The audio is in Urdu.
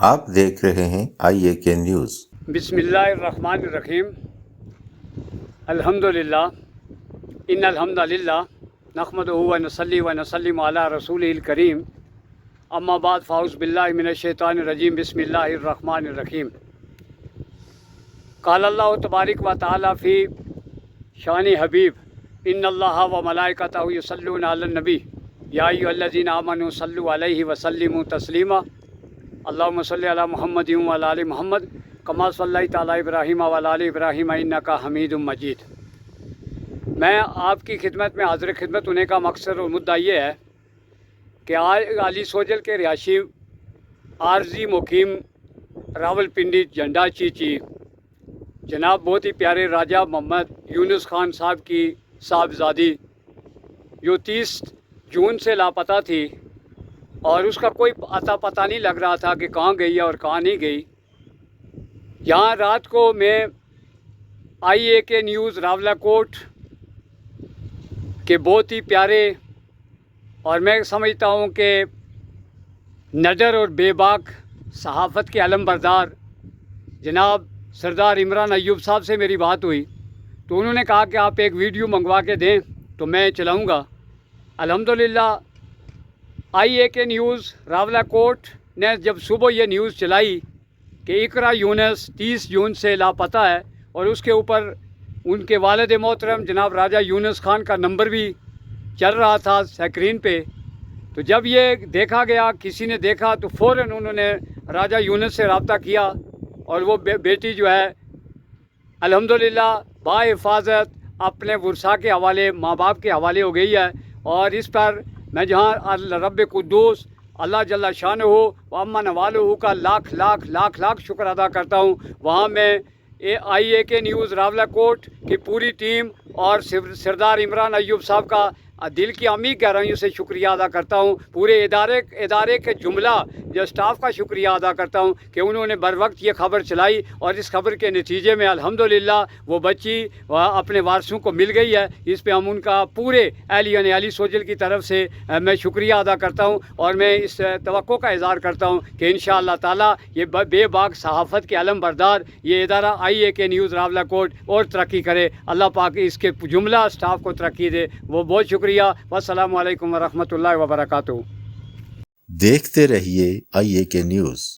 آپ دیکھ رہے ہیں IAK نیوز۔ بسم اللہ الرحمن الرحیم۔ الحمدللہ ان الحمد للہ نحمدہ و نصلی و نسلم علی رسولہ الکریم، اما بعد فاعوذ باللہ من الشیطان الرجیم، بسم اللہ الرحمن الرحیم۔ قال اللہ تبارک و تعالی فی شان حبیب، ان اللہ و ملائکتہ یصلون علی النبی یا ایھا الذین آمنوا صلوا علیہ وسلموا تسلیما، اللہم صلی علی محمد و علی آل محمد کما صلیت علی ابراہیم و علی آل ابراہیم انک حمید مجید۔ میں آپ کی خدمت میں حاضر خدمت ہونے کا مقصد اور مدعا یہ ہے کہ آج علی سوجل کے رہائشی عارضی مقیم راولپنڈی جھنڈا چیچی جناب بہت ہی پیارے راجہ محمد یونس خان صاحب کی صاحبزادی جو 30 جون سے لاپتہ تھی اور اس کا کوئی اتا پتہ نہیں لگ رہا تھا کہ کہاں گئی ہے اور کہاں نہیں گئی، یہاں رات کو میں IAK نیوز راولاکوٹ کے بہت ہی پیارے اور میں سمجھتا ہوں کہ نڈر اور بے باک صحافت کے علم بردار جناب سردار عمران ایوب صاحب سے میری بات ہوئی تو انہوں نے کہا کہ آپ ایک ویڈیو منگوا کے دیں تو میں چلاؤں گا۔ الحمدللہ IAK نیوز راولاکوٹ نے جب صبح یہ نیوز چلائی کہ اقرا یونس 30 جون سے لاپتہ ہے اور اس کے اوپر ان کے والد محترم جناب راجہ یونس خان کا نمبر بھی چل رہا تھا اسکرین پہ، تو جب یہ دیکھا گیا، کسی نے دیکھا تو فوراً انہوں نے راجہ یونس سے رابطہ کیا اور وہ بیٹی جو ہے الحمدللہ با حفاظت اپنے ورثاء کے حوالے، ماں باپ کے حوالے ہو گئی ہے۔ اور اس پر میں جہاں رب قدوس اللہ جل شانہ و امن والہ کا لاکھ لاکھ لاکھ لاکھ شکر ادا کرتا ہوں، وہاں میں IAK نیوز راولاکوٹ کی پوری ٹیم اور سردار عمران ایوب صاحب کا دل کی عمیق گہرائیوں سے شکریہ ادا کرتا ہوں، پورے ادارے کے جملہ جو اسٹاف کا شکریہ ادا کرتا ہوں کہ انہوں نے بر وقت یہ خبر چلائی اور اس خبر کے نتیجے میں الحمدللہ وہ بچی اپنے وارثوں کو مل گئی ہے۔ اس پہ ہم ان کا پورے اہلیان علی سوجل کی طرف سے میں شکریہ ادا کرتا ہوں اور میں اس توقع کا اظہار کرتا ہوں کہ انشاءاللہ تعالی یہ بے باک صحافت کے علم بردار یہ ادارہ IAK نیوز راولاکوٹ اور ترقی کرے، اللہ پاک اس کے جملہ اسٹاف کو ترقی دے۔ وہ بہت شکریہ۔ والسلام علیکم ورحمۃ اللہ وبرکاتہ۔ دیکھتے رہیے IAK نیوز۔